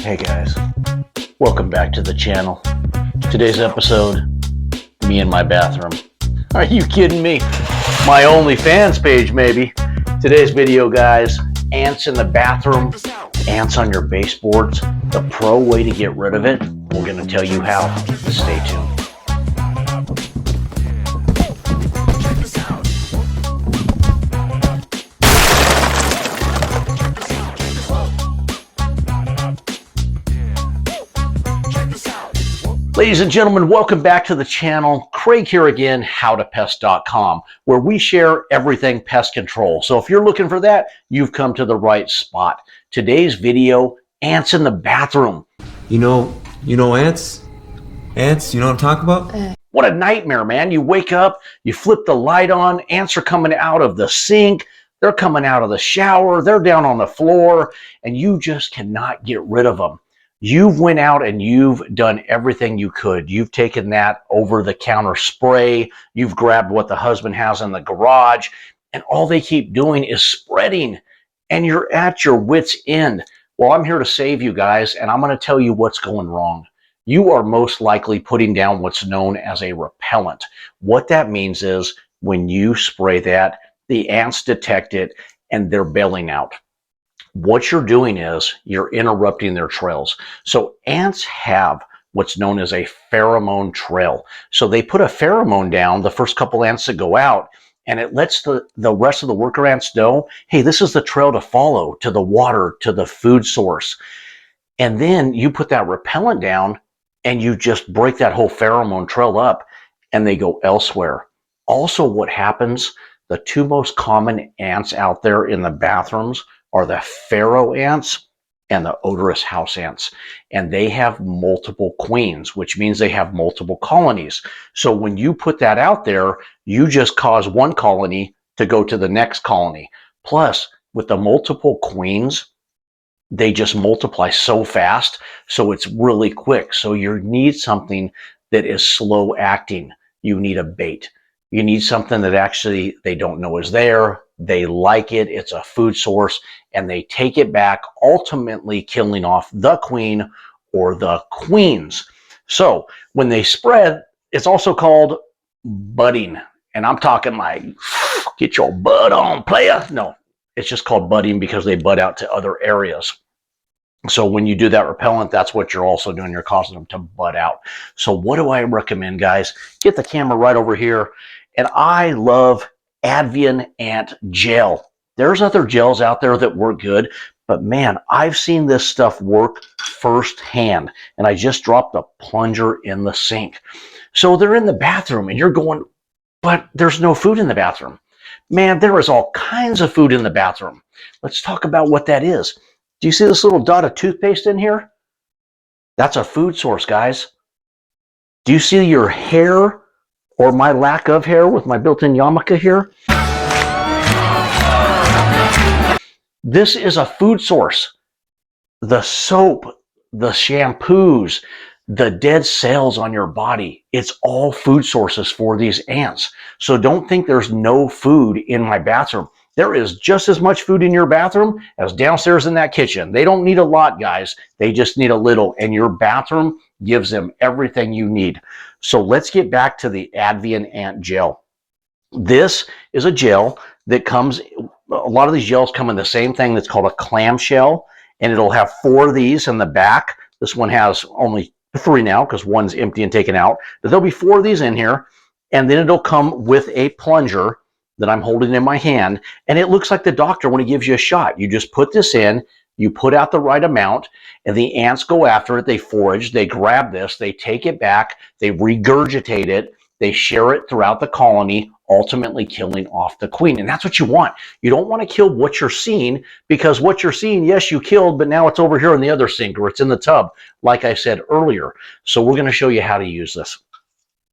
Hey guys, welcome back to the channel. Today's episode, me in my bathroom. Are you kidding me? My OnlyFans page maybe. Today's video guys, ants in the bathroom, ants on your baseboards, the pro way to get rid of it. We're going to tell you how. Stay tuned. Ladies and gentlemen, welcome back to the channel. Craig here again, howtopest.com, where we share everything pest control. So if you're looking for that, you've come to the right spot. Today's video, ants in the bathroom. You know ants? Ants, you know what I'm talking about? What a nightmare, man. You wake up, you flip the light on, ants are coming out of the sink, they're coming out of the shower, they're down on the floor, and you just cannot get rid of them. You've went out and you've done everything you could. You've taken that over-the-counter spray. You've grabbed what the husband has in the garage, and all they keep doing is spreading, and you're at your wit's end. Well, I'm here to save you guys, and I'm going to tell you what's going wrong. You are most likely putting down what's known as a repellent. What that means is when you spray that, the ants detect it, and they're bailing out. What you're doing is you're interrupting their trails. So ants have what's known as a pheromone trail. So they put a pheromone down, the first couple ants that go out, and it lets the rest of the worker ants know, hey, this is the trail to follow, to the water, to the food source. And then you put that repellent down and you just break that whole pheromone trail up and they go elsewhere. Also, what happens, the two most common ants out there in the bathrooms are the pharaoh ants and the odorous house ants. And they have multiple queens, which means they have multiple colonies. So when you put that out there, you just cause one colony to go to the next colony. Plus, with the multiple queens, they just multiply so fast, so it's really quick. So you need something that is slow acting. You need a bait. You need something that actually they don't know is there. They like it. It's a food source, and they take it back, ultimately killing off the queen or the queens. So when they spread, it's also called budding. And I'm talking like, get your bud on, player. No, it's just called budding because they bud out to other areas. So when you do that repellent, that's what you're also doing. You're causing them to bud out. So what do I recommend, guys? Get the camera right over here. And I love Advian Ant Gel. There's other gels out there that work good, but man, I've seen this stuff work firsthand. And I just dropped a plunger in the sink. So they're in the bathroom and you're going, but there's no food in the bathroom. Man, there is all kinds of food in the bathroom. Let's talk about what that is. Do you see this little dot of toothpaste in here? That's a food source, guys. Do you see your hair or my lack of hair with my built-in yarmulke here? This is a food source. The soap, the shampoos, the dead cells on your body, it's all food sources for these ants. So don't think there's no food in my bathroom. There is just as much food in your bathroom as downstairs in that kitchen. They don't need a lot, guys. They just need a little, and your bathroom gives them everything you need. So let's get back to the Advian Ant Gel. This is a gel that comes, a lot of these gels come in the same thing that's called a clamshell, and it'll have 4 of these in the back. This one has only 3 now because one's empty and taken out. But there'll be 4 of these in here, and then it'll come with a plunger that I'm holding in my hand, and it looks like the doctor when he gives you a shot. You just put this in, you put out the right amount, and the ants go after it. They forage, they grab this, they take it back, they regurgitate it, they share it throughout the colony, ultimately killing off the queen. And that's what you want. You don't want to kill what you're seeing, because what you're seeing, yes, you killed, but now it's over here in the other sink, or it's in the tub, like I said earlier. So we're going to show you how to use this.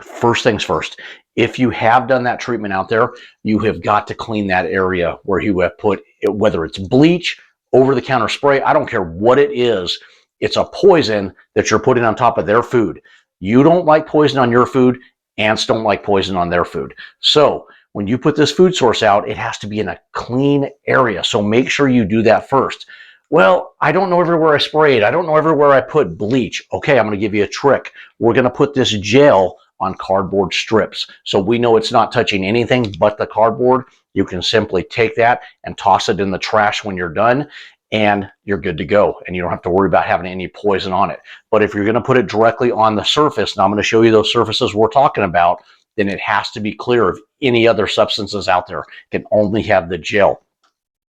First things first, if you have done that treatment out there, you have got to clean that area where you have put, whether it's bleach, over-the-counter spray, I don't care what it is, it's a poison that you're putting on top of their food. You don't like poison on your food, ants don't like poison on their food. So when you put this food source out, it has to be in a clean area. So make sure you do that first. Well, I don't know everywhere I sprayed. I don't know everywhere I put bleach. Okay, I'm going to give you a trick. We're going to put this gel on cardboard strips. So we know it's not touching anything but the cardboard. You can simply take that and toss it in the trash when you're done, and you're good to go. And you don't have to worry about having any poison on it. But if you're going to put it directly on the surface, and I'm going to show you those surfaces we're talking about, then it has to be clear of any other substances out there. It can only have the gel.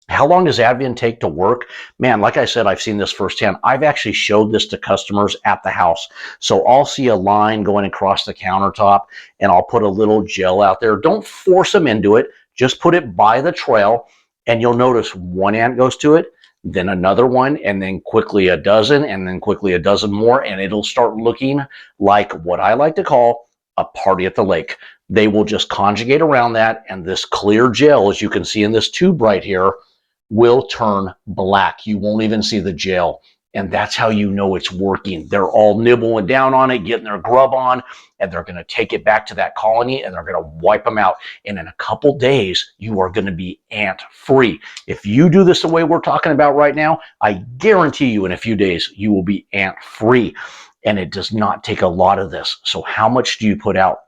How long does Advent take to work? Man, like I said, I've seen this firsthand. I've actually showed this to customers at the house. So I'll see a line going across the countertop, and I'll put a little gel out there. Don't force them into it. Just put it by the trail, and you'll notice one ant goes to it, then another one, and then quickly a dozen, and then quickly a dozen more, and it'll start looking like what I like to call a party at the lake. They will just conjugate around that, and this clear gel, as you can see in this tube right here, will turn black. You won't even see the gel. And that's how you know it's working. They're all nibbling down on it, getting their grub on, and they're going to take it back to that colony and they're going to wipe them out. And in a couple days, you are going to be ant free. If you do this the way we're talking about right now, I guarantee you in a few days, you will be ant free. And it does not take a lot of this. So how much do you put out?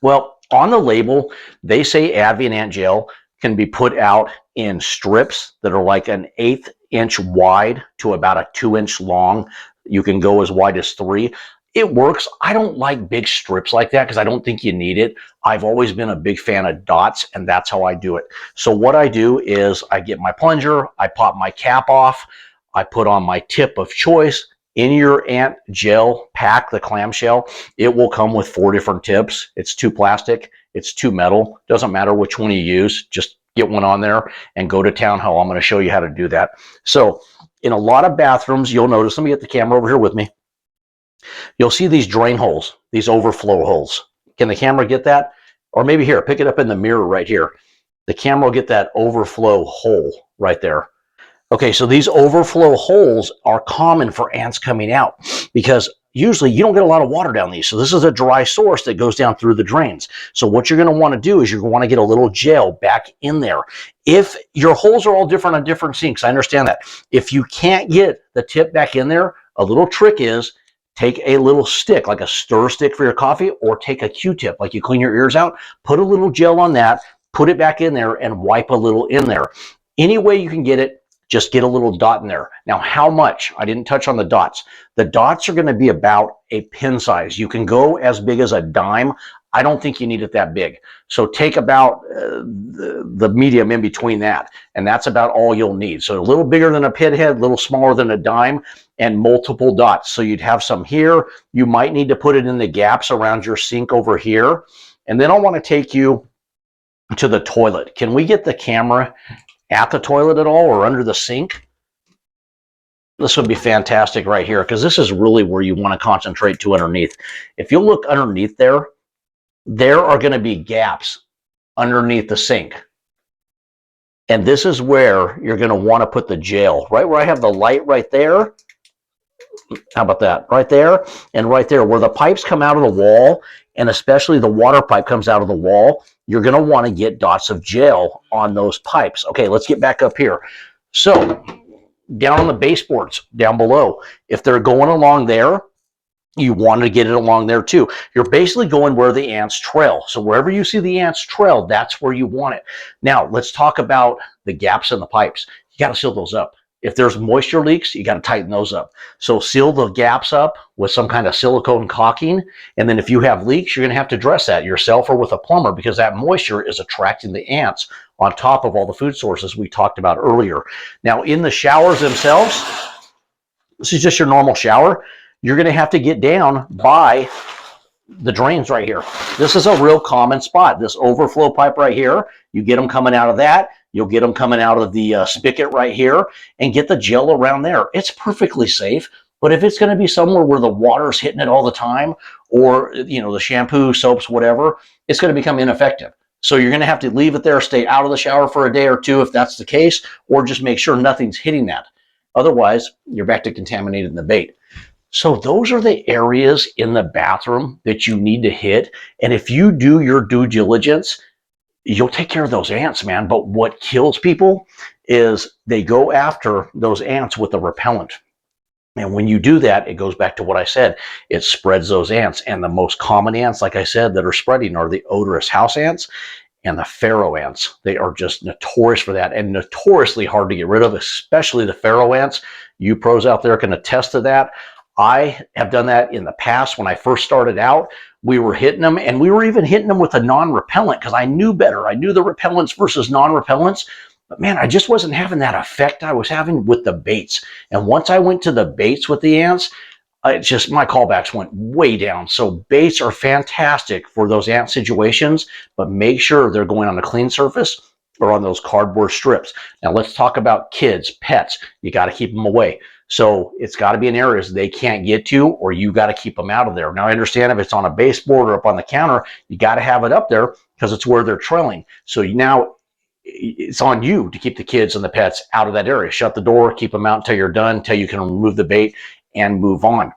Well, on the label, they say Advent Ant Gel can be put out in strips that are like an 1/8 inch wide to about a 2-inch long. You can go as wide as 3. It works. I don't like big strips like that because I don't think you need it. I've always been a big fan of dots, and that's how I do it. So what I do is I get my plunger, I pop my cap off, I put on my tip of choice. In your ant gel pack, the clamshell, it will come with 4 different tips. It's 2 plastic, it's 2 metal. Doesn't matter which one you use. Just get one on there and go to town hall. I'm going to show you how to do that. So in a lot of bathrooms, you'll notice, let me get the camera over here with me. You'll see these drain holes, these overflow holes. Can the camera get that? Or maybe here, pick it up in the mirror right here. The camera will get that overflow hole right there. Okay, so these overflow holes are common for ants coming out because usually you don't get a lot of water down these. So this is a dry source that goes down through the drains. So what you're going to want to do is you're going to want to get a little gel back in there. If your holes are all different on different sinks, I understand that. If you can't get the tip back in there, a little trick is take a little stick, like a stir stick for your coffee, or take a Q-tip, like you clean your ears out, put a little gel on that, put it back in there, and wipe a little in there. Any way you can get it, just get a little dot in there. Now, how much? I didn't touch on the dots. The dots are going to be about a pin size. You can go as big as a dime. I don't think you need it that big. So take about the medium in between that, and that's about all you'll need. So a little bigger than a pinhead, a little smaller than a dime, and multiple dots. So you'd have some here. You might need to put it in the gaps around your sink over here. And then I want to take you to the toilet. Can we get the camera at the toilet at all or under the sink? This would be fantastic right here because this is really where you want to concentrate to underneath. If you look underneath there, there are going to be gaps underneath the sink. And this is where you're going to want to put the gel, right where I have the light right there. How about that? Right there and right there where the pipes come out of the wall, and especially the water pipe comes out of the wall, you're going to want to get dots of gel on those pipes. Okay, let's get back up here. So down on the baseboards down below, if they're going along there, you want to get it along there too. You're basically going where the ants trail. So wherever you see the ants trail, that's where you want it. Now, let's talk about the gaps in the pipes. You got to seal those up. If there's moisture leaks, you got to tighten those up. So seal the gaps up with some kind of silicone caulking. And then if you have leaks, you're going to have to address that yourself or with a plumber because that moisture is attracting the ants on top of all the food sources we talked about earlier. Now, in the showers themselves, this is just your normal shower. You're going to have to get down by the drains right here. This is a real common spot. This overflow pipe right here, you get them coming out of that. You'll get them coming out of the spigot right here and get the gel around there. It's perfectly safe, but if it's going to be somewhere where the water's hitting it all the time or, you know, the shampoo, soaps, whatever, it's going to become ineffective. So you're going to have to leave it there, stay out of the shower for a day or two if that's the case, or just make sure nothing's hitting that. Otherwise, you're back to contaminating the bait. So those are the areas in the bathroom that you need to hit. And if you do your due diligence, you'll take care of those ants, man. But what kills people is they go after those ants with a repellent. And when you do that, it goes back to what I said. It spreads those ants. And the most common ants, like I said, that are spreading are the odorous house ants and the pharaoh ants. They are just notorious for that and notoriously hard to get rid of, especially the pharaoh ants. You pros out there can attest to that. I have done that in the past. When I first started out, we were hitting them, and we were even hitting them with a non-repellent because I knew better. I knew the repellents versus non-repellents. But man, I just wasn't having that effect I was having with the baits. And once I went to the baits with the ants, it's just my callbacks went way down. So baits are fantastic for those ant situations, but make sure they're going on a clean surface or on those cardboard strips. Now let's talk about kids, pets. You got to keep them away. So it's got to be in areas they can't get to, or you got to keep them out of there. Now I understand if it's on a baseboard or up on the counter, you got to have it up there because it's where they're trailing. So now it's on you to keep the kids and the pets out of that area. Shut the door, keep them out until you're done, until you can remove the bait and move on.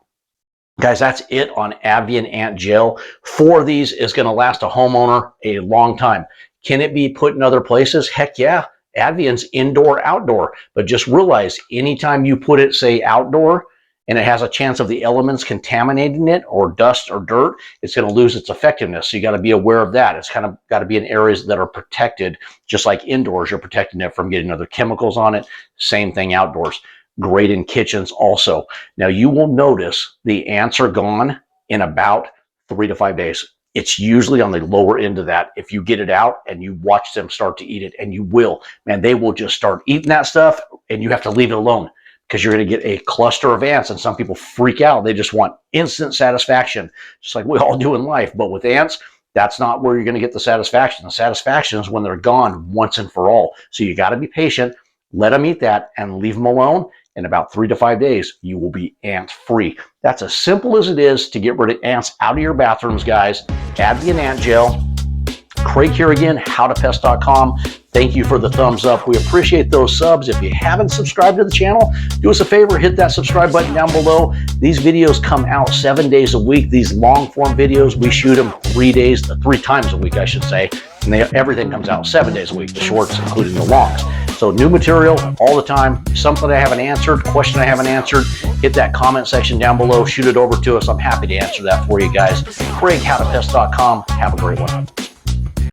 Guys, that's it on Avian Ant Gel. 4 of these is going to last a homeowner a long time. Can it be put in other places? Heck yeah. Avian's indoor, outdoor. But just realize anytime you put it, say, outdoor, and it has a chance of the elements contaminating it or dust or dirt, it's going to lose its effectiveness. So you got to be aware of that. It's kind of got to be in areas that are protected, just like indoors, you're protecting it from getting other chemicals on it. Same thing outdoors. Great in kitchens also. Now you will notice the ants are gone in about 3 to 5 days. It's usually on the lower end of that. If you get it out and you watch them start to eat it, and you will, man, they will just start eating that stuff, and you have to leave it alone because you're going to get a cluster of ants, and some people freak out. They just want instant satisfaction, just like we all do in life. But with ants, that's not where you're going to get the satisfaction. The satisfaction is when they're gone once and for all. So you got to be patient, let them eat that, and leave them alone. In about 3 to 5 days, you will be ant free. That's as simple as it is to get rid of ants out of your bathrooms, guys. Avian Ant Gel. Craig here again, howtopest.com. Thank you for the thumbs up. We appreciate those subs. If you haven't subscribed to the channel, do us a favor, hit that subscribe button down below. These videos come out 7 days a week. These long form videos, we shoot them 3 times a week, I should say. And everything comes out 7 days a week, the shorts, including the longs. So new material all the time. Something I haven't answered, question I haven't answered, hit that comment section down below, shoot it over to us. I'm happy to answer that for you guys. Craig, howtopest.com. Have a great one.